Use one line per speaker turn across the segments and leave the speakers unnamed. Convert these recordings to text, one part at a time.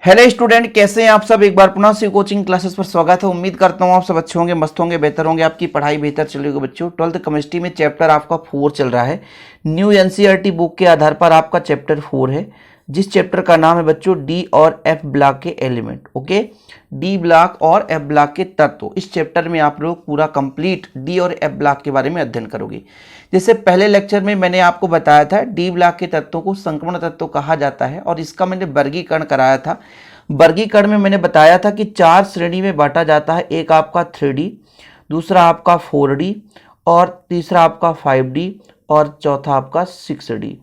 Hello student, कैसे हैं आप सब। एक बार पुनः से कोचिंग क्लासेस पर स्वागत है। उम्मीद करता हूं आप सब अच्छे होंगे, मस्त होंगे, बेहतर होंगे, आपकी पढ़ाई बेहतर चलेगी। बच्चों 12th केमिस्ट्री में चैप्टर आपका 4 चल रहा है। न्यू एनसीईआरटी बुक के आधार पर आपका चैप्टर 4 है, जिस चैप्टर का नाम है बच्चों डी और एफ ब्लॉक के एलिमेंट। ओके, डी ब्लॉक और एफ ब्लॉक के तत्व। इस चैप्टर में आप लोग पूरा कंप्लीट डी और एफ ब्लॉक के बारे में अध्ययन करोगे। जैसे पहले लेक्चर में मैंने आपको बताया था, डी ब्लॉक के तत्वों को संक्रमण तत्व कहा जाता है और इसका मैंने वर्गीकरण कराया था। वर्गीकरण में मैंने बताया था कि 4 श्रेणी में बांटा जाता है। एक आपका 3D, दूसरा आपका 4D और तीसरा आपका 5D और चौथा आपका 6D।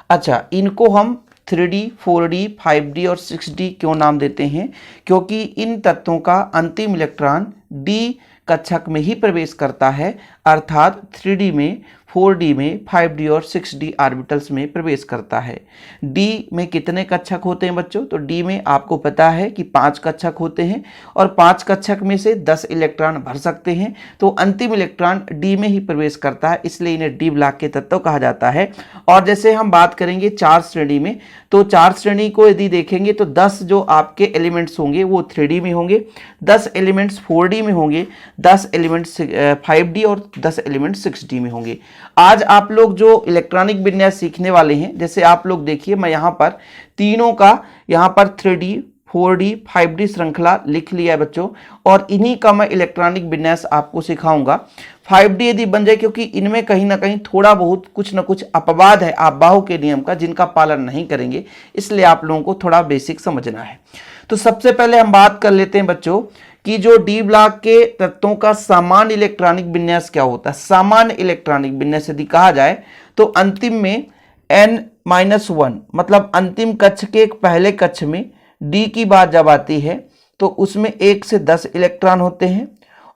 अच्छा, इनको हम 3D, 4D, 5D और 6D क्यों नाम देते हैं? क्योंकि इन तत्वों का अंतिम इलेक्ट्रॉन D कक्षक में ही प्रवेश करता है, अर्थात 3D में, 4D में, 5D और 6D ऑर्बिटल्स में प्रवेश करता है। D में कितने कक्षक होते हैं बच्चों? तो D में आपको पता है कि 5 कक्षक होते हैं और 5 कक्षक में से 10 इलेक्ट्रॉन भर सकते हैं, तो अंतिम इलेक्ट्रॉन D में ही प्रवेश करता है, इसलिए इन्हें D ब्लॉक के तत्व कहा जाता है। और जैसे हम बात करेंगे 4 श्रेणी में, तो 4 श्रेणी को यदि देखेंगे तो 10 जो आपके एलिमेंट्स होंगे वो 3D में होंगे, 10 एलिमेंट्स 4D में होंगे, 10 एलिमेंट्स 5D और 10 एलिमेंट्स 6D में होंगे। आज आप लोग जो इलेक्ट्रॉनिक विन्यास सीखने वाले हैं, जैसे आप लोग देखिए, मैं यहाँ पर तीनों का यहाँ पर 3D, 4D, 5D श्रृंखला लिख लिया है बच्चों, और इन्हीं का मैं इलेक्ट्रॉनिक विन्यास आपको सिखाऊंगा। 5D यदि बन जाए, क्योंकि इनमें कहीं ना कहीं थोड़ा बहुत कुछ ना कुछ अपवाद है आपबाहु के नियम का, जिनका पालन नहीं करेंगे, इसलिए आप लोगों को थोड़ा बेसिक समझना है। तो सबसे पहले हम बात कर लेते हैं बच्चों कि जो डी ब्लॉक के तत्वों का सामान्य इलेक्ट्रॉनिक विन्यास क्या होता है। सामान्य इलेक्ट्रॉनिक विन्यास यदि कहा जाए तो अंतिम में n-1 मतलब अंतिम कक्ष के एक पहले कक्ष में डी की बात जब आती है तो उसमें 1 से 10 इलेक्ट्रॉन होते हैं।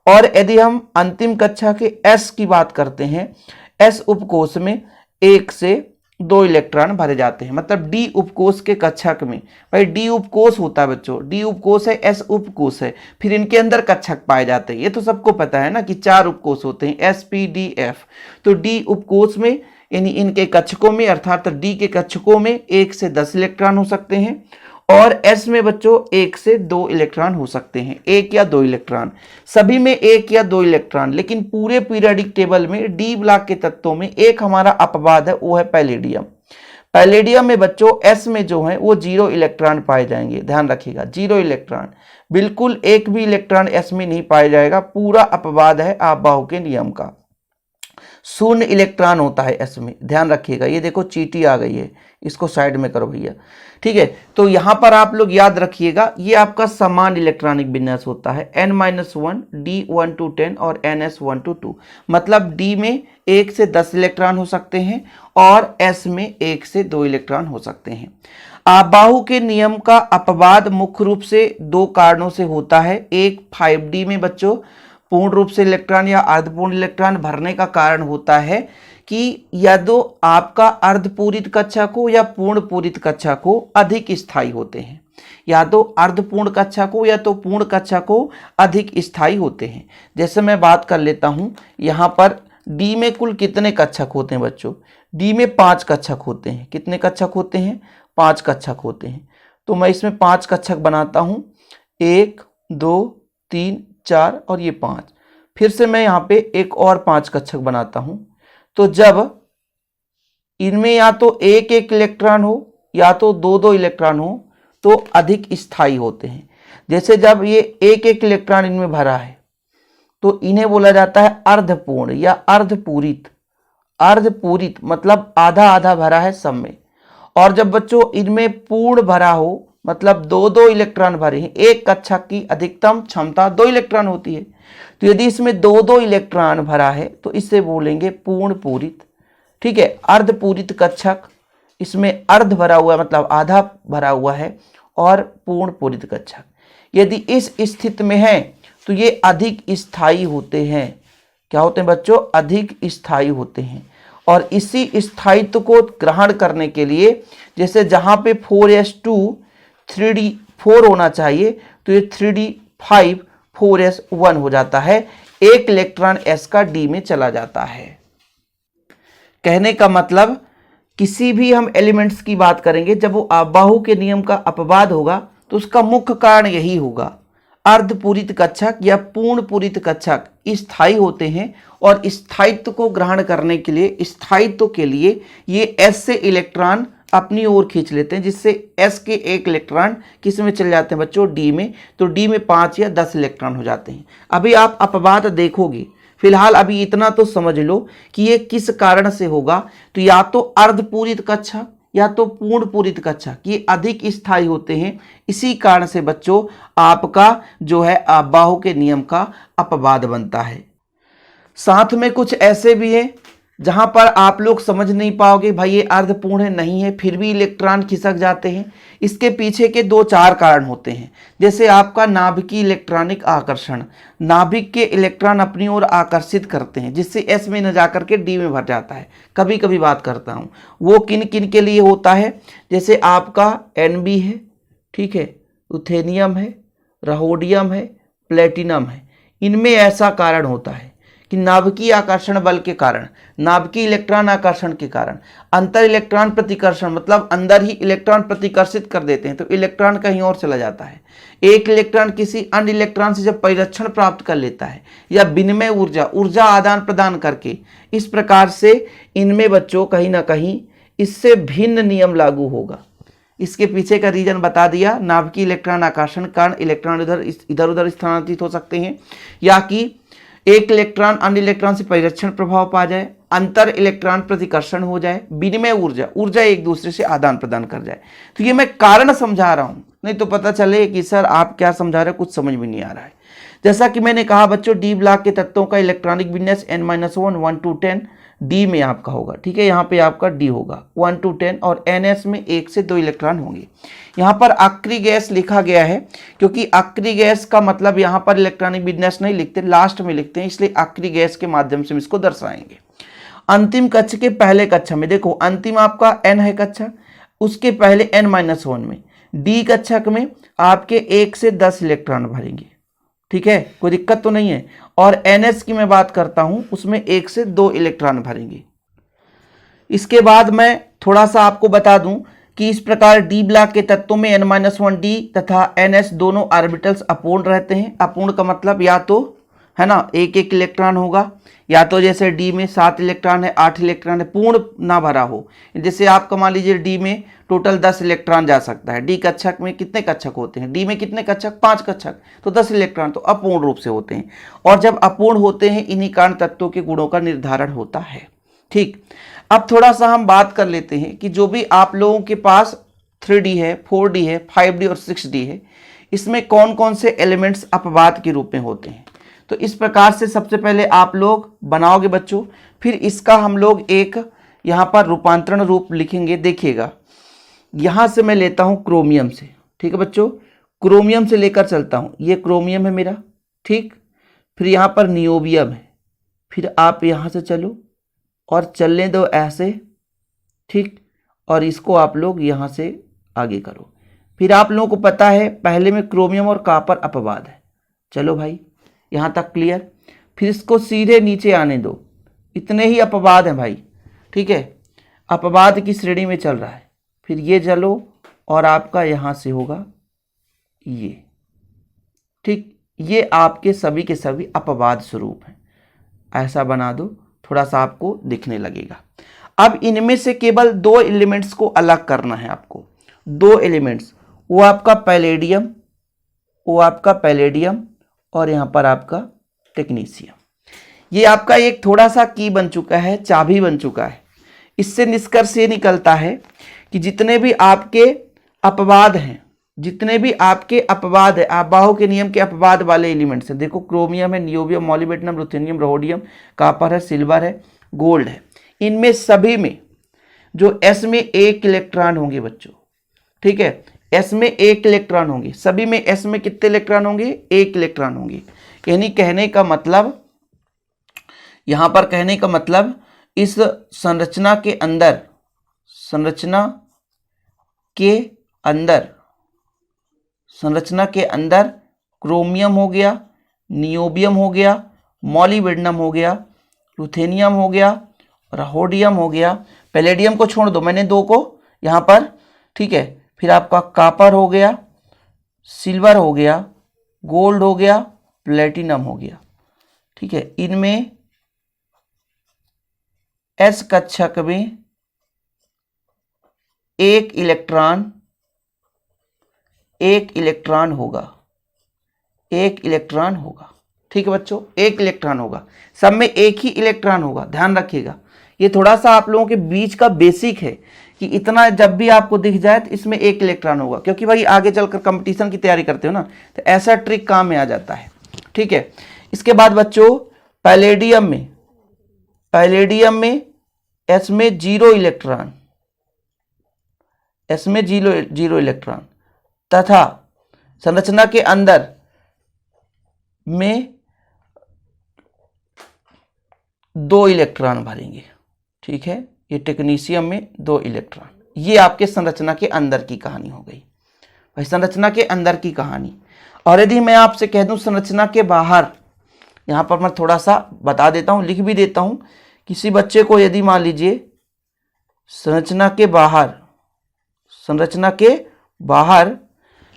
और यदि हम अंतिम कक्षा के s की बात करते हैं, s उपकोष में 1 से 2 इलेक्ट्रॉन भरे जाते हैं। मतलब डी उपकोष के कक्षक में, भाई डी उपकोष होता है बच्चों, डी उपकोष है, एस उपकोष है, फिर इनके अंदर कक्षक पाए जाते हैं। ये तो सबको पता है ना कि 4 उपकोष होते हैं, एस पी डी एफ। तो डी उपकोष में यानी इनके कक्षकों में, अर्थात डी के कक्षकों में 1 से 10 इलेक्ट्रॉन हो सकते हैं, और एस में बच्चों 1 से 2 इलेक्ट्रॉन हो सकते हैं, 1 या 2 इलेक्ट्रॉन, सभी में 1 या 2 इलेक्ट्रॉन। लेकिन पूरे पीरियोडिक टेबल में डी ब्लॉक के तत्वों में एक हमारा अपवाद है, वो है पैलेडियम। पैलेडियम में बच्चों एस में जो है वो 0 इलेक्ट्रॉन पाए जाएंगे, ध्यान रखिएगा, 0 इलेक्ट्रॉन, बिल्कुल एक भी इलेक्ट्रॉन एस में नहीं पाया जाएगा, पूरा अपवाद है आपबाहु के नियम का। 0 इलेक्ट्रॉन होता है एस में, ध्यान रखिएगा। ये देखो चीटी आ गई है, इसको साइड में करो भैया, ठीक है। तो यहां पर आप लोग याद रखिएगा, ये आपका समान इलेक्ट्रॉनिक विन्यास होता है, n-1 d1 to 10 और ns 1 to 2। मतलब d में 1 से 10 इलेक्ट्रॉन हो सकते हैं और s में 1 से 2 इलेक्ट्रॉन हो सकते हैं। आपबाहु के नियम का अपवाद मुख्य रूप से 2 कारणों से होता है। एक 5D में बच्चों पूर्ण रूप से इलेक्ट्रॉन या अर्धपूर्ण इलेक्ट्रॉन भरने का कारण होता है कि या तो आपका अर्धपूरित कक्षक हो या पूर्ण पूरित कक्षक हो अधिक स्थायी होते हैं, या तो अर्धपूर्ण कक्षक हो या तो पूर्ण कक्षक हो अधिक स्थायी होते हैं। जैसे मैं बात कर लेता हूं, यहां पर डी में कुल कितने कक्षक होते हैं बच्चों? डी में 5 कक्षक होते हैं। कितने कक्षक होते हैं? 5 कक्षक होते हैं। तो मैं इसमें 5 कक्षक बनाता हूं, 1 2 3 4 और ये 5। फिर से मैं यहाँ पे एक और 5 कक्षक बनाता हूं। तो जब इनमें या तो 1-1 इलेक्ट्रॉन हो या तो 2-2 इलेक्ट्रॉन हो तो अधिक स्थायी होते हैं। जैसे जब ये 1-1 इलेक्ट्रॉन इनमें भरा है तो इन्हें बोला जाता है अर्धपूर्ण या अर्धपूरित। अर्धपूरित मतलब आधा आधा भरा है सब में। और जब बच्चों इनमें पूर्ण भरा हो, मतलब 2-2 इलेक्ट्रॉन भरे हैं, एक कक्षक की अधिकतम क्षमता 2 इलेक्ट्रॉन होती है, तो यदि इसमें 2-2 इलेक्ट्रॉन भरा है तो इसे बोलेंगे पूर्ण पूरित, ठीक है। अर्धपूरित कक्षक, इसमें अर्ध भरा हुआ मतलब आधा भरा हुआ है, और पूर्ण पूरित कक्षक यदि इस स्थिति में है तो ये अधिक स्थायी होते हैं। क्या होते हैं बच्चों? अधिक स्थायी होते हैं। और इसी स्थायित्व को ग्रहण करने के लिए, जैसे जहां पे 4s2 3d4 होना चाहिए, तो ये 3d5 4s1 हो जाता है, एक इलेक्ट्रॉन s का d में चला जाता है। कहने का मतलब किसी भी हम एलिमेंट्स की बात करेंगे, जब वो आपबाहु के नियम का अपवाद होगा तो उसका मुख्य कारण यही होगा, अर्धपूरित कक्षक या पूर्ण पूरित कक्षक स्थायी होते हैं और स्थायित्व को ग्रहण करने के लिए, स्थायित्व के लिए ये s से इलेक्ट्रॉन अपनी ओर खींच लेते हैं, जिससे s के एक इलेक्ट्रॉन किस में चले जाते हैं बच्चों, d में। तो d में 5 या 10 इलेक्ट्रॉन हो जाते हैं। अभी आप अपवाद देखोगे, फिलहाल अभी इतना तो समझ लो कि ये किस कारण से होगा। तो या तो अर्धपूरित कक्षक या तो पूर्ण पूरित कक्षक ये अधिक स्थायी होते हैं। इसी कारण से बच्चों आपका जो है अबाहो के नियम का अपवाद बनता है। साथ में कुछ ऐसे भी हैं जहां पर आप लोग समझ नहीं पाओगे भाई ये अर्धपूर्ण नहीं है, फिर भी इलेक्ट्रॉन खिसक जाते हैं। इसके पीछे के 2-4 कारण होते हैं। जैसे आपका नाभिकीय इलेक्ट्रॉनिक आकर्षण, नाभिक के इलेक्ट्रॉन अपनी ओर आकर्षित करते हैं, जिससे s में न जाकर के d में भर जाता है। कभी कभी बात करता हूं वो किन किन के लिए होता है, जैसे आपका Nb है, ठीक है, रुथेनियम है, रहोडियम है, प्लेटिनम है। इनमें ऐसा कारण होता है कि नाभिकीय आकर्षण बल के कारण, नाभिकीय इलेक्ट्रॉन आकर्षण के कारण अंतर इलेक्ट्रॉन प्रतिकर्षण, मतलब अंदर ही इलेक्ट्रॉन प्रतिकर्षित कर देते हैं, तो इलेक्ट्रॉन कहीं और चला जाता है। एक इलेक्ट्रॉन किसी अन्य इलेक्ट्रॉन से जब परिरक्षण प्राप्त कर लेता है या विनिमय ऊर्जा आदान प्रदान करके, इस प्रकार से इनमें बच्चों कहीं ना कहीं इससे भिन्न नियम लागू होगा। इसके पीछे का रीजन बता दिया। नाभिकीय इलेक्ट्रॉन आकर्षण कारण इलेक्ट्रॉन इधर उधर स्थानांतरित हो सकते हैं, या कि एक इलेक्ट्रॉन अन्य इलेक्ट्रॉन से परिरक्षण प्रभाव पा जाए, अंतर इलेक्ट्रॉन प्रतिकर्षण हो जाए, विनिमय ऊर्जा एक दूसरे से आदान प्रदान कर जाए। तो ये मैं कारण समझा रहा हूं, नहीं तो पता चले कि सर आप क्या समझा रहे हैं, कुछ समझ में नहीं आ रहा है। जैसा कि मैंने कहा बच्चों, डी ब्लॉक के तत्वों का इलेक्ट्रॉनिक विन्यास n-1 1 to 10 डी में आपका होगा, ठीक है। यहाँ पे आपका डी होगा 1 to 10 और ns में 1 से 2 इलेक्ट्रॉन होंगे। यहाँ पर आक्री गैस लिखा गया है क्योंकि आक्री गैस का मतलब यहाँ पर इलेक्ट्रॉनिक विन्यास नहीं लिखते, लास्ट में लिखते हैं, इसलिए आक्री गैस के माध्यम से हम इसको दर्शाएंगे। अंतिम कक्ष के पहले कक्षा में देखो, अंतिम आपका n है कक्षा, उसके पहले n-1 में डी कक्षक में आपके 1 से 10 इलेक्ट्रॉन भरेंगे, ठीक है, कोई दिक्कत तो नहीं है। और ns की मैं बात करता हूं, उसमें 1 से 2 इलेक्ट्रॉन भरेंगे। इसके बाद मैं थोड़ा सा आपको बता दूं कि इस प्रकार डी ब्लॉक के तत्वों में n-1 डी तथा ns दोनों ऑर्बिटल्स अपूर्ण रहते हैं। अपूर्ण का मतलब या तो है ना 1-1 इलेक्ट्रॉन होगा, या तो जैसे डी में 7 इलेक्ट्रॉन है, 8 इलेक्ट्रॉन है, पूर्ण ना भरा हो। जैसे आपका मान लीजिए डी में टोटल 10 इलेक्ट्रॉन जा सकता है। डी कक्षक में कितने कक्षक होते हैं, डी में कितने कक्षक, 5 कक्षक, तो 10 इलेक्ट्रॉन तो अपूर्ण रूप से होते हैं। और जब अपूर्ण होते हैं, इन्हीं कारण तत्वों के गुणों का निर्धारण होता है। ठीक, अब थोड़ा सा हम बात कर लेते हैं कि जो भी आप लोगों के पास 3D है, 4D है, 5D और 6D है, इसमें कौन कौन से एलिमेंट्स अपवाद के रूप में होते हैं। तो इस प्रकार से सबसे पहले आप लोग बनाओगे बच्चों, फिर इसका हम लोग एक यहाँ पर रूपांतरण रूप लिखेंगे। देखिएगा, यहाँ से मैं लेता हूँ क्रोमियम से, ठीक है बच्चों, क्रोमियम से लेकर चलता हूँ, ये क्रोमियम है मेरा, ठीक। फिर यहाँ पर नियोबियम है, फिर आप यहाँ से चलो और चलने दो ऐसे, ठीक, और इसको आप लोग यहाँ से आगे करो। फिर आप लोगों को पता है पहले में क्रोमियम और कॉपर अपवाद है। चलो भाई, यहाँ तक क्लियर। फिर इसको सीधे नीचे आने दो, इतने ही अपवाद हैं भाई, ठीक है, अपवाद की श्रेणी में चल रहा है। फिर ये चलो और आपका यहाँ से होगा ये, ठीक, ये आपके सभी के सभी अपवाद स्वरूप हैं। ऐसा बना दो, थोड़ा सा आपको दिखने लगेगा। अब इनमें से केवल 2 एलिमेंट्स को अलग करना है आपको, 2 एलिमेंट्स, वो आपका पैलेडियम और यहाँ पर आपका टेक्नीशियम। ये आपका एक थोड़ा सा की बन चुका है, चाबी बन चुका है। इससे निष्कर्ष ये निकलता है कि जितने भी आपके अपवाद हैं, जितने भी आपके अपवाद है, अबाहो के नियम के अपवाद वाले एलिमेंट्स हैं, देखो क्रोमियम है, नियोबियम, मॉलिब्डेनम, रुथेनियम, रहोडियम, कॉपर है, सिल्वर है, गोल्ड है, इनमें सभी में जो s में 1 इलेक्ट्रॉन होंगे बच्चों, ठीक है, s में 1 इलेक्ट्रॉन होंगे, सभी में s में कितने इलेक्ट्रॉन होंगे, 1 इलेक्ट्रॉन होंगे। यानी कहने का मतलब, यहां पर कहने का मतलब, इस संरचना के अंदर क्रोमियम हो गया, नियोबियम हो गया, मॉलिब्डेनम हो गया, रुथेनियम हो गया, रहोडियम हो गया, पैलेडियम को छोड़ दो, मैंने 2 को यहाँ पर, ठीक है, फिर आपका कॉपर हो गया, सिल्वर हो गया, गोल्ड हो गया, प्लेटिनम हो गया। ठीक है, इनमें एस कक्षक में एक इलेक्ट्रॉन होगा, एक इलेक्ट्रॉन होगा। ठीक है बच्चों, एक इलेक्ट्रॉन होगा, सब में एक ही इलेक्ट्रॉन होगा, ध्यान रखिएगा। ये थोड़ा सा आप लोगों के बीच का बेसिक है कि इतना जब भी आपको दिख जाए तो इसमें एक इलेक्ट्रॉन होगा, क्योंकि भाई आगे चलकर कंपटीशन की तैयारी करते हो ना, तो ऐसा ट्रिक काम में आ जाता है। ठीक है, इसके बाद बच्चों पैलेडियम में एस में जीरो इलेक्ट्रॉन तथा संरचना के अंदर में 2 इलेक्ट्रॉन भरेंगे। ठीक है, ये टेक्नीशियम में 2 इलेक्ट्रॉन। ये आपके संरचना के अंदर की कहानी हो गई भाई, संरचना के अंदर की कहानी। और यदि मैं आपसे कह दूं संरचना के बाहर, यहां पर मैं थोड़ा सा बता देता हूं, लिख भी देता हूं। किसी बच्चे को यदि मान लीजिए संरचना के बाहर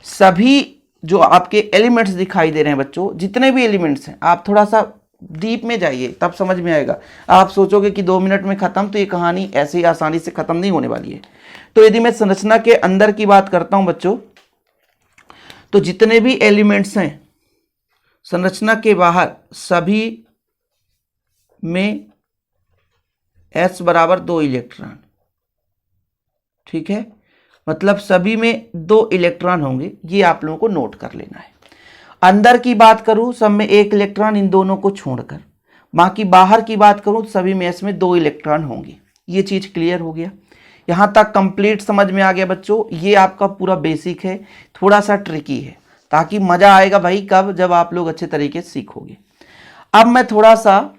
सभी जो आपके एलिमेंट्स दिखाई दे रहे हैं बच्चों, जितने भी एलिमेंट्स हैं, आप थोड़ा सा डीप में जाइए तब समझ में आएगा। आप सोचोगे कि 2 मिनट में खत्म, तो ये कहानी ऐसे ही आसानी से खत्म नहीं होने वाली है। तो यदि मैं संरचना के अंदर की बात करता हूं बच्चों, तो जितने भी एलिमेंट्स हैं संरचना के बाहर, सभी में S बराबर 2 इलेक्ट्रॉन। ठीक है, मतलब सभी में 2 इलेक्ट्रॉन होंगे, ये आप लोगों को नोट कर लेना है। अंदर की बात करूं, सब में 1 इलेक्ट्रॉन, इन दोनों को छोड़कर। बाकी बाहर की बात करूं तो सभी में इसमें 2 इलेक्ट्रॉन होंगे। ये चीज क्लियर हो गया, यहां तक कंप्लीट समझ में आ गया बच्चों। ये आपका पूरा बेसिक है, थोड़ा सा ट्रिकी है, ताकि मजा आएगा भाई कब, जब आप लोग अच्छे तरीके से सीखोगे। अब मैं थोड़ा सा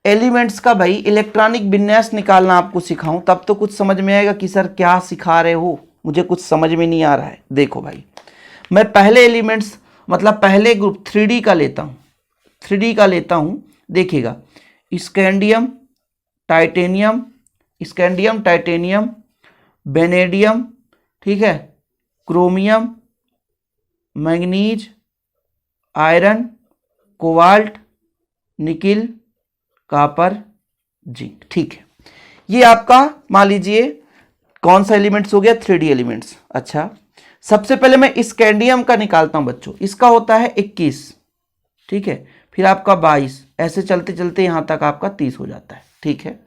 एलिमेंट्स का भाई इलेक्ट्रॉनिक विन्यास निकालना आपको सिखाऊं, तब तो कुछ समझ में आएगा कि सर क्या सिखा रहे हो, मुझे कुछ समझ में नहीं आ रहा है। देखो भाई, मैं पहले एलिमेंट्स मतलब पहले ग्रुप 3D का लेता हूं। देखिएगा, स्कैंडियम टाइटेनियम, वेनेडियम, ठीक है, chromium, manganese, iron, cobalt, nickel, copper, zinc. ठीक है, ये आपका मान लीजिए कौन सा एलिमेंट्स हो गया, 3D एलिमेंट्स। अच्छा, सबसे पहले मैं स्कैंडियम का निकालता हूं बच्चों, इसका होता है 21। ठीक है, फिर आपका 22, ऐसे चलते चलते यहां तक आपका 30 हो जाता है। ठीक है,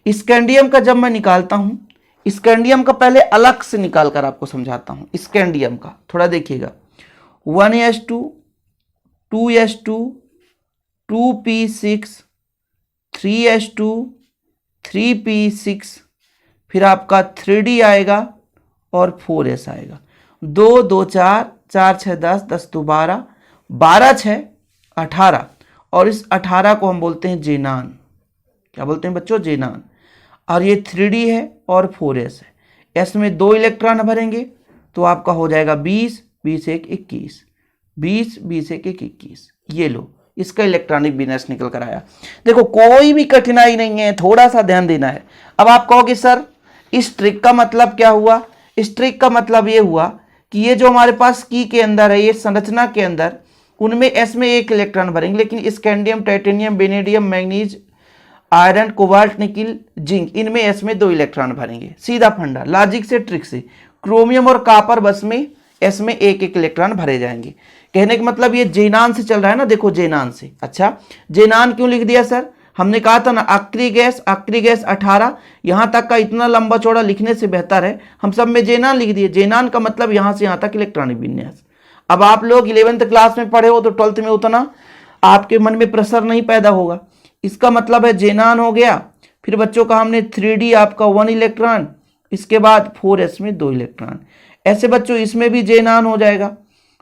स्कैंडियम का जब मैं निकालता हूं, स्कैंडियम का पहले अलग से निकाल कर आपको समझाता हूं। स्कैंडियम का थोड़ा देखिएगा, 1s2, 2s2, 2p6, 3s2, 3p6, फिर आपका 3D आएगा और 4s आएगा। 2 2 4, 4 6 10, 10 2 12, 12 6 18, और इस 18 को हम बोलते हैं जेनान। क्या बोलते हैं बच्चों, जेनान। और ये 3D है और 4s है, s में 2 इलेक्ट्रॉन भरेंगे तो आपका हो जाएगा 20, 20 1 21, 20 20 1 21। ये लो, इसका इलेक्ट्रॉनिक विन्यास निकल कर आया। देखो कोई भी कठिनाई नहीं है, थोड़ा सा ध्यान देना है। अब आप कहोगे सर इस ट्रिक का मतलब क्या हुआ, इस ट्रिक का मतलब ये हुआ कि ये जो हमारे पास की के अंदर है, ये संरचना के अंदर, उनमें एस में 1 इलेक्ट्रॉन भरेंगे, लेकिन scandium, titanium, vanadium, manganese, iron, cobalt, nickel, zinc, इनमें एस में 2 इलेक्ट्रॉन भरेंगे। सीधा फंडा, लॉजिक से, ट्रिक से। क्रोमियम और कॉपर बस में एस में 1 1 इलेक्ट्रॉन भरे जाएंगे। कहने का मतलब ये जेनान से चल रहा है ना, देखो जेनान से। अच्छा, जेनान क्यों लिख दिया सर, हमने कहा था ना आक्री गैस 18, यहां तक का इतना लंबा चौड़ा लिखने से बेहतर है हम सब में जेनान लिख दिए। जेनान का मतलब यहां से यहां तक इलेक्ट्रॉनिक विन्यास। अब आप लोग 11th क्लास में पढ़े हो तो 12th में उतना आपके मन में प्रेशर नहीं पैदा होगा। इसका मतलब है जेनान हो गया, फिर बच्चों का हमने 3D आपका 1 इलेक्ट्रॉन, इसके बाद 4s में 2 इलेक्ट्रॉन। ऐसे बच्चों इसमें भी जेनान हो जाएगा,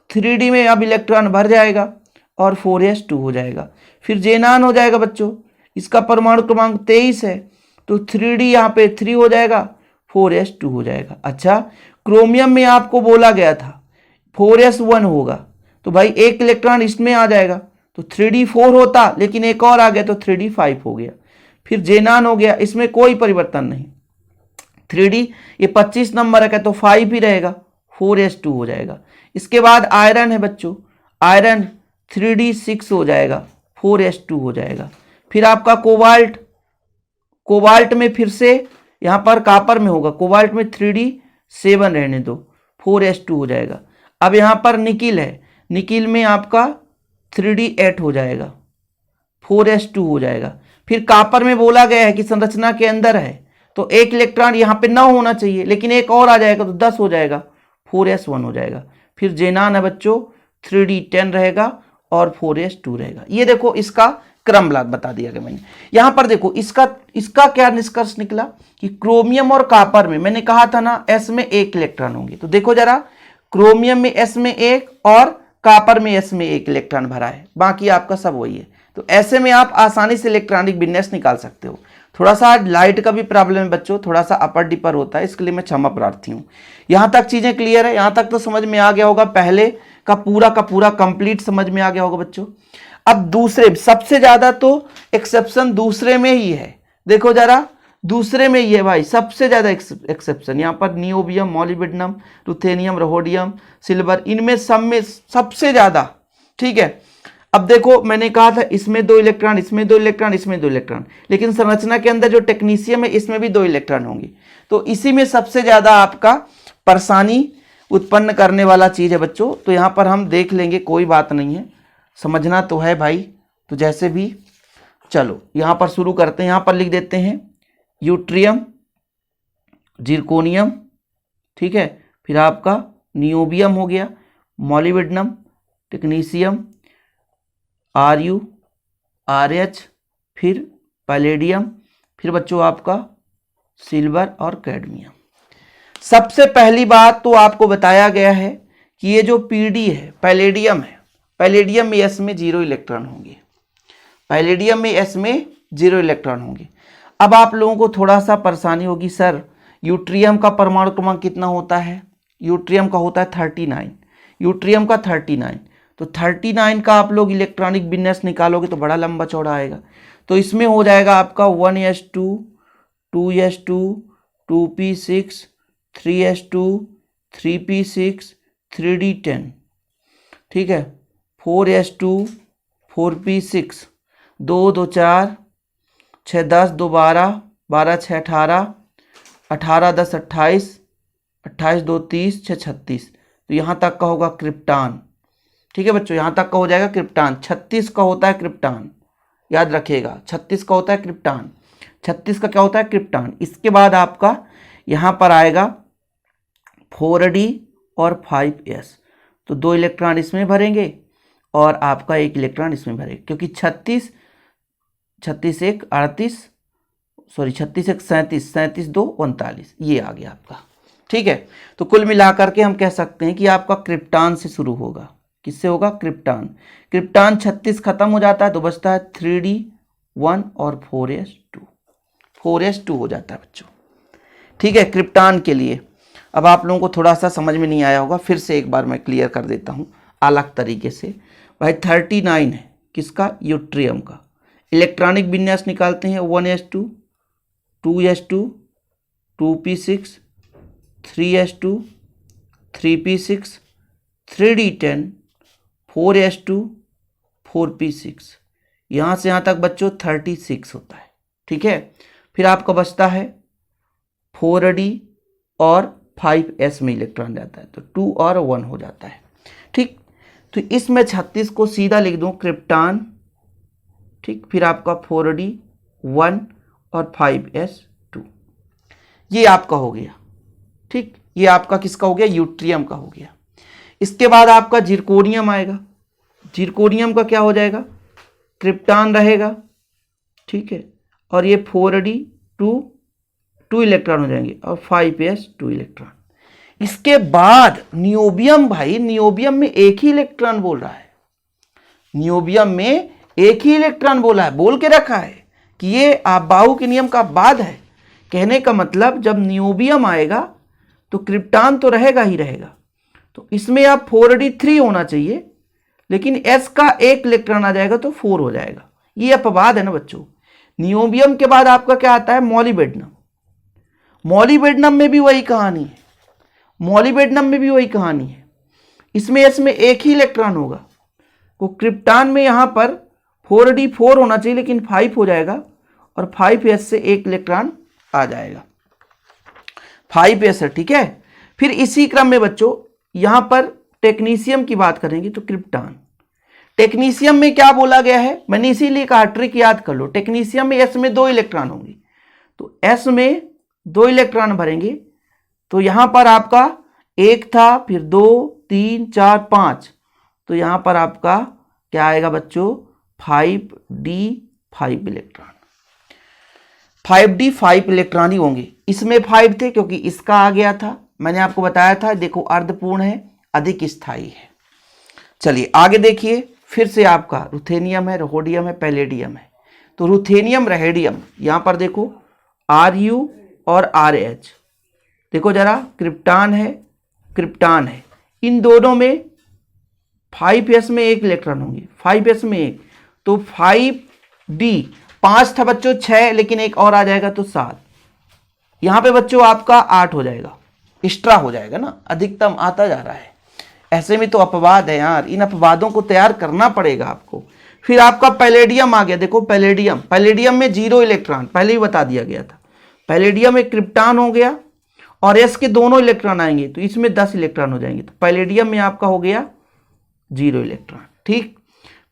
3D में अब इलेक्ट्रॉन भर जाएगा और 4s2 हो जाएगा। फिर जेनान हो जाएगा बच्चों, इसका परमाणु क्रमांक 23 है तो 3D यहाँ पे 3 हो जाएगा, 4s2 हो जाएगा। अच्छा, क्रोमियम में आपको बोला गया था 4s1 होगा, तो भाई 1 इलेक्ट्रॉन इसमें आ जाएगा तो 3D 4 होता, लेकिन एक और आ गया तो 3D 5 हो गया। फिर जेनान हो गया, इसमें कोई परिवर्तन नहीं, 3D ये 25 नंबर है तो 5 ही रहेगा, 4s2 हो जाएगा। इसके बाद आयरन है बच्चों, आयरन 3d6 हो जाएगा, 4s2 हो जाएगा। फिर आपका कोबाल्ट, कोबाल्ट में फिर से यहाँ पर कापर में होगा, कोबाल्ट में 3d7 रहने दो, 4s2 हो जाएगा। अब यहाँ पर निकिल है, निकिल में आपका 3d8 हो जाएगा, 4s2 हो जाएगा। फिर कापर में बोला गया है कि संरचना के अंदर है तो एक इलेक्ट्रॉन यहाँ पे 9 होना चाहिए, लेकिन एक और आ जाएगा तो 10 हो जाएगा, 4s1 हो जाएगा। फिर जेनान है बच्चों, 3d10 रहेगा और 4s2 रहेगा। ये देखो इसका क्रम बता दिया गया मैंने। यहां पर देखो इसका क्या निष्कर्ष निकला कि क्रोमियम और कापर में मैंने कहा था ना s में 1 इलेक्ट्रॉन होंगे, तो देखो जरा क्रोमियम में s में 1 और कापर में s में 1 इलेक्ट्रॉन भरा है, बाकी आपका सब वही है। तो ऐसे में आप आसानी से इलेक्ट्रॉनिक विन्यास निकाल सकते हो। थोड़ा सा लाइट का भी प्रॉब्लम है बच्चों, थोड़ा सा अपर डिपर होता है, इसके लिए मैं क्षमा प्रार्थी हूँ। यहां तक चीजें क्लियर है, यहां तक तो समझ में आ गया होगा, पहले का पूरा कंप्लीट समझ में आ गया होगा बच्चों। अब दूसरे सबसे ज्यादा तो एक्सेप्शन दूसरे में ही है, देखो जरा दूसरे में ही है भाई सबसे ज्यादा एक्सेप्शन। यहाँ पर नियोबियम, मॉलिब्डेनम, रुथेनियम, रोहोडियम, सिल्वर, इनमें सब में सबसे ज्यादा। ठीक है, अब देखो मैंने कहा था इसमें 2 इलेक्ट्रॉन, इसमें 2 इलेक्ट्रॉन, इसमें 2 इलेक्ट्रॉन, लेकिन संरचना के अंदर जो टेक्नीशियम है इसमें भी 2 इलेक्ट्रॉन होंगे। तो इसी में सबसे ज्यादा आपका परेशानी उत्पन्न करने वाला चीज है बच्चों। तो यहाँ पर हम देख लेंगे, कोई बात नहीं है, समझना तो है भाई, तो जैसे भी चलो यहाँ पर शुरू करते हैं। यहाँ पर लिख देते हैं यूट्रियम, जिरकोनियम, ठीक है, फिर आपका नियोबियम हो गया, मॉलिब्डेनम, टेक्नीशियम, Ru, RH, फिर पैलेडियम, फिर बच्चों आपका सिल्वर और कैडमियम। सबसे पहली बात तो आपको बताया गया है कि ये जो पीडी है पैलेडियम है, पैलेडियम में s में 0 इलेक्ट्रॉन होंगे, पैलेडियम में s में 0 इलेक्ट्रॉन होंगे। अब आप लोगों को थोड़ा सा परेशानी होगी, सर यूट्रियम का परमाणु क्रमांक कितना होता है? यूट्रियम का होता है 39, यूट्रियम का 39, तो 39 का आप लोग इलेक्ट्रॉनिक विन्यास निकालोगे तो बड़ा लंबा चौड़ा आएगा। तो इसमें हो जाएगा आपका 1s2, 2s2, 2p6, 3s2, 3p6, 3d10, ठीक है, 4s2, 4p6, 2 2 4, 6 10, 2 12, 12 6 18, 18 10 28, 28 2 30, 6 36। तो यहाँ तक का होगा क्रिप्टान। ठीक है बच्चों, यहाँ तक का हो जाएगा क्रिप्टान। 36 का होता है क्रिप्टान, याद रखिएगा 36 का होता है क्रिप्टान, 36 का क्या होता है क्रिप्टान। इसके बाद आपका यहाँ पर आएगा 4d और 5s, तो 2 इलेक्ट्रॉन इसमें भरेंगे और आपका 1 इलेक्ट्रॉन इसमें भरेंगे, क्योंकि 36 1 38, सॉरी 36 1 37, 37 2 39, ये आ गया आपका। ठीक है, तो कुल मिलाकर के हम कह सकते हैं कि आपका क्रिप्टान से शुरू होगा। किससे होगा? क्रिप्टान। क्रिप्टान 36 खत्म हो जाता है तो बचता है 3d1 और 4s2, 4s2 हो जाता है बच्चों। ठीक है, क्रिप्टान के लिए। अब आप लोगों को थोड़ा सा समझ में नहीं आया होगा, फिर से एक बार मैं क्लियर कर देता हूँ अलग तरीके से। भाई 39 है किसका? यूट्रियम का। इलेक्ट्रॉनिक विन्यास निकालते हैं 1s2, 2s2, 2p6, 3s2, 3p6, 3d10, 4s2, 4p6, यहाँ से यहाँ तक बच्चों 36 होता है। ठीक है, फिर आपका बचता है 4d और 5s में इलेक्ट्रॉन जाता है तो 2 और 1 हो जाता है। ठीक, तो इसमें 36 को सीधा लिख दूं क्रिप्टान। ठीक, फिर आपका 4d 1 और 5s2, ये आपका हो गया। ठीक, ये आपका किसका हो गया? यूट्रियम का हो गया। इसके बाद आपका जिरकोनियम आएगा। जिरकोनियम का क्या हो जाएगा? क्रिप्टान रहेगा। ठीक है, और ये 4d 2 इलेक्ट्रॉन हो जाएंगे और 5s 2 इलेक्ट्रॉन। इसके बाद नियोबियम, भाई नियोबियम में एक ही इलेक्ट्रॉन बोल रहा है, नियोबियम में एक ही इलेक्ट्रॉन बोला है, बोल के रखा है कि ये आबाहु के नियम का बाद है। कहने का मतलब जब नियोबियम आएगा तो क्रिप्टान तो रहेगा ही रहेगा, तो इसमें आप 4d3 होना चाहिए, लेकिन s का 1 इलेक्ट्रॉन आ जाएगा तो 4 हो जाएगा। ये अपवाद है ना बच्चों। नियोबियम के बाद आपका क्या आता है? मॉलिब्डेनम। मॉलिब्डेनम में भी वही कहानी है, मॉलिब्डेनम में भी वही कहानी है। इसमें एस में एक ही इलेक्ट्रॉन होगा। तो क्रिप्टान में यहाँ पर 4d4 होना चाहिए लेकिन 5 हो जाएगा और 5s से एक इलेक्ट्रॉन आ जाएगा, 5s है, ठीक है। फिर इसी क्रम में बच्चों यहां पर टेक्नीशियम की बात करेंगे तो क्रिप्टान, टेक्नीशियम में क्या बोला गया है, मैंने इसीलिए कहा ट्रिक याद कर लो। टेक्नीशियम में एस में 2 इलेक्ट्रॉन होंगे, तो एस में 2 इलेक्ट्रॉन भरेंगे, तो यहां पर आपका एक था, फिर 2 3 4 5, तो यहां पर आपका क्या आएगा बच्चों 5d5 इलेक्ट्रॉन, 5d5 इलेक्ट्रॉन ही होंगे। इसमें 5 थे क्योंकि इसका आ गया था, मैंने आपको बताया था, देखो अर्धपूर्ण है, अधिक स्थायी है। चलिए आगे देखिए, फिर से आपका रुथेनियम है, रोहोडियम है, पैलेडियम है। तो रुथेनियम रेहेडियम यहां पर देखो Ru और RH, देखो जरा क्रिप्टान है, क्रिप्टान है, इन दोनों में 5s में एक इलेक्ट्रॉन होंगे, 5s में एक, तो 5d 5 था बच्चों 6, लेकिन एक और आ जाएगा तो 7, यहां पे बच्चों आपका 8 हो जाएगा, एक्स्ट्रा हो जाएगा ना, अधिकतम आता जा रहा है। ऐसे में तो अपवाद है यार, इन अपवादों को तैयार करना पड़ेगा आपको। फिर आपका पैलेडियम आ गया, देखो पैलेडियम, पैलेडियम में 0 इलेक्ट्रॉन, पहले ही बता दिया गया था। पैलेडियम एक क्रिप्टान हो गया और एस के दोनों इलेक्ट्रॉन आएंगे तो इसमें 10 इलेक्ट्रॉन हो जाएंगे, तो पैलेडियम में आपका हो गया 0 इलेक्ट्रॉन, ठीक।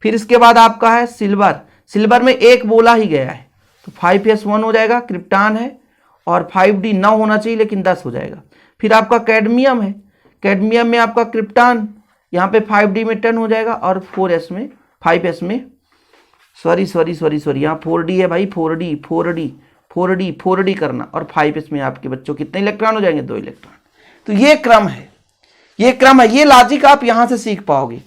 फिर इसके बाद आपका है सिल्वर, सिल्वर में एक बोला ही गया है, तो 5s1 हो जाएगा, क्रिप्टान है, और 5d 9 होना चाहिए लेकिन 10 हो जाएगा। फिर आपका कैडमियम है, कैडमियम में आपका क्रिप्टान, यहाँ पे 5d में 10 हो जाएगा और 4s में 5s में सॉरी यहाँ 4d है भाई, 4d करना, और 5s में आपके बच्चों कितने इलेक्ट्रॉन हो जाएंगे 2 इलेक्ट्रॉन। तो ये क्रम है, ये लॉजिक आप यहां से सीख पाओगे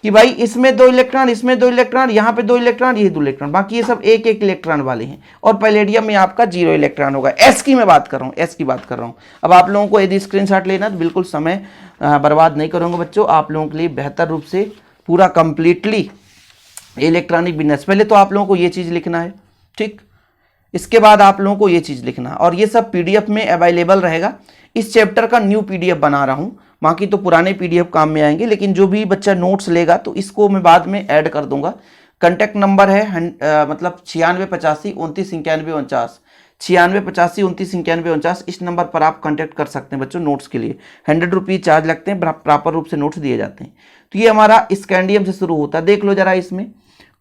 कि भाई इसमें 2 इलेक्ट्रॉन, इसमें 2 इलेक्ट्रॉन, यहाँ पे 2 इलेक्ट्रॉन, ये 2 इलेक्ट्रॉन, बाकी ये सब एक इलेक्ट्रॉन वाले हैं। और पैलेडियम में आपका 0 इलेक्ट्रॉन होगा। एस की मैं बात कर रहा हूँ, एस की बात कर रहा हूँ। अब आप लोगों को यदि स्क्रीनशॉट लेना तो बिल्कुल समय बर्बाद नहीं करूँगा बच्चों, आप लोगों के लिए बेहतर रूप से पूरा कंप्लीटली इलेक्ट्रॉनिक विन्यास। पहले तो आप लोगों को ये चीज़ लिखना है, ठीक, इसके बाद आप लोगों को ये चीज़ लिखना है, और ये सब PDF में अवेलेबल रहेगा। इस चैप्टर का न्यू PDF बना रहा हूँ, बाकी तो पुराने PDF काम में आएंगे, लेकिन जो भी बच्चा नोट्स लेगा तो इसको मैं बाद में ऐड कर दूंगा। कॉन्टैक्ट नंबर है मतलब 9685 29 91 49, 9685 29 91 49, इस नंबर पर आप कॉन्टैक्ट कर सकते हैं बच्चों। नोट्स के लिए 100 रुपीज़ चार्ज लगते हैं, प्रॉपर रूप से नोट्स दिए जाते हैं। तो ये हमारा स्कैंडियम से शुरू होता है, देख लो जरा, इसमें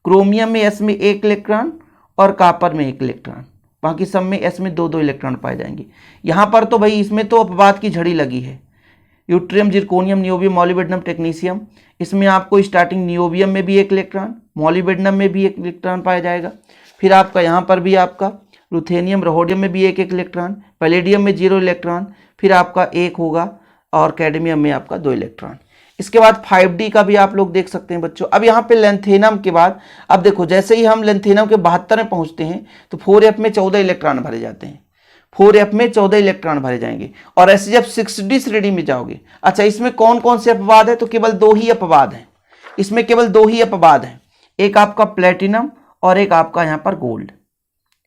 क्रोमियम में एस में 1 इलेक्ट्रॉन और कॉपर में 1 इलेक्ट्रॉन, बाकी सब में एस में 2 इलेक्ट्रॉन पाए जाएंगे। यहाँ पर तो भाई इसमें तो अपवाद की झड़ी लगी है, yttrium, zirconium, niobium, molybdenum, technetium, इसमें आपको स्टार्टिंग नियोबियम में भी 1 इलेक्ट्रॉन, मॉलिब्डेनम में भी 1 इलेक्ट्रॉन पाया जाएगा। फिर आपका यहाँ पर भी आपका रुथेनियम, रोहोडियम में भी 1 इलेक्ट्रॉन, पैलेडियम में 0 इलेक्ट्रॉन, फिर आपका 1 होगा, और कैडमियम में आपका 2 इलेक्ट्रॉन। इसके बाद 5d का भी आप लोग देख सकते हैं बच्चों। अब यहाँ पे लेंथेनम के बाद, अब देखो जैसे ही हम लेंथेनम के 72 में पहुंचते हैं तो 4f में 14 इलेक्ट्रॉन भरे जाते हैं, 4f में 14 इलेक्ट्रॉन भरे जाएंगे। और ऐसे जब 6d श्रेणी में जाओगे, अच्छा इसमें कौन कौन से अपवाद है, तो केवल 2 ही अपवाद हैं, इसमें केवल 2 ही अपवाद हैं, एक आपका प्लेटिनम और एक आपका यहाँ पर गोल्ड,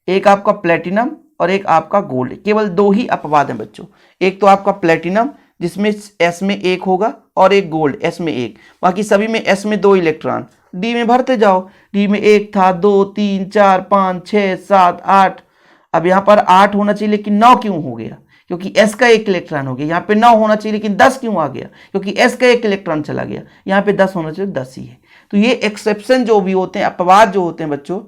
एक आपका प्लेटिनम और एक आपका गोल्ड, केवल 2 ही अपवाद हैं बच्चों। एक तो आपका प्लेटिनम जिसमें s में 1 होगा, और एक गोल्ड s में 1, बाकी सभी में s में 2 इलेक्ट्रॉन। d में भरते जाओ, d में 1 था, 2 3 4 5 6 7 8, अब यहाँ पर 8 होना चाहिए लेकिन 9 क्यों हो गया, क्योंकि s का 1 इलेक्ट्रॉन हो गया। यहाँ पे 9 होना चाहिए लेकिन 10 क्यों आ गया, क्योंकि s का 1 इलेक्ट्रॉन चला गया। यहाँ पे 10 होना चाहिए, 10 ही है। तो ये एक्सेप्शन जो भी होते हैं, अपवाद जो होते हैं बच्चों,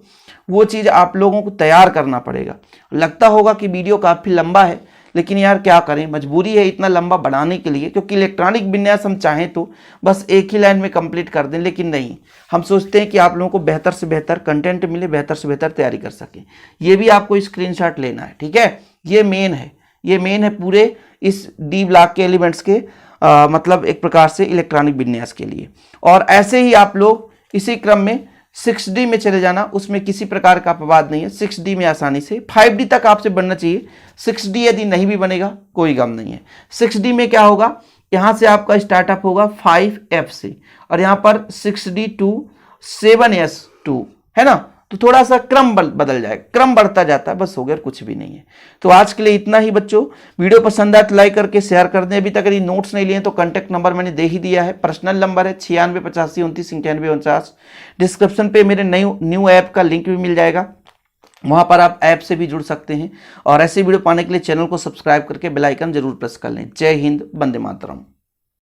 वो चीज़ आप लोगों को तैयार करना पड़ेगा। लगता होगा कि वीडियो काफ़ी लंबा है, लेकिन यार क्या करें, मजबूरी है इतना लंबा बनाने के लिए, क्योंकि इलेक्ट्रॉनिक विन्यास हम चाहें तो बस एक ही लाइन में कंप्लीट कर दें, लेकिन नहीं, हम सोचते हैं कि आप लोगों को बेहतर से बेहतर कंटेंट मिले, बेहतर से बेहतर तैयारी कर सकें। ये भी आपको स्क्रीनशॉट लेना है, ठीक है। ये मेन है, ये मेन है पूरे इस डी ब्लॉक के एलिमेंट्स के मतलब एक प्रकार से इलेक्ट्रॉनिक विन्यास के लिए। और ऐसे ही आप लोग इसी क्रम में 6D में चले जाना, उसमें किसी प्रकार का अपवाद नहीं है। 6D में आसानी से 5D तक आपसे बनना चाहिए। 6D यदि नहीं भी बनेगा कोई गम नहीं है। 6D में क्या होगा, यहाँ से आपका स्टार्टअप होगा 5F से, और यहाँ पर 6D to 7S2 है ना, तो थोड़ा सा क्रम बदल जाएगा, क्रम बढ़ता जाता है, बस हो गया, कुछ भी नहीं है। तो आज के लिए इतना ही बच्चों। वीडियो पसंद आए तो लाइक करके शेयर कर दें। अभी तक यदि नोट्स नहीं लिए तो कांटेक्ट नंबर मैंने दे ही दिया है, पर्सनल नंबर है 9685299949। डिस्क्रिप्शन पे मेरे न्यू ऐप का लिंक भी मिल जाएगा, वहां पर आप ऐप से भी जुड़ सकते हैं। और ऐसे वीडियो पाने के लिए चैनल को सब्सक्राइब करके बेल आइकन जरूर प्रेस कर लें। जय हिंद, वंदे मातरम।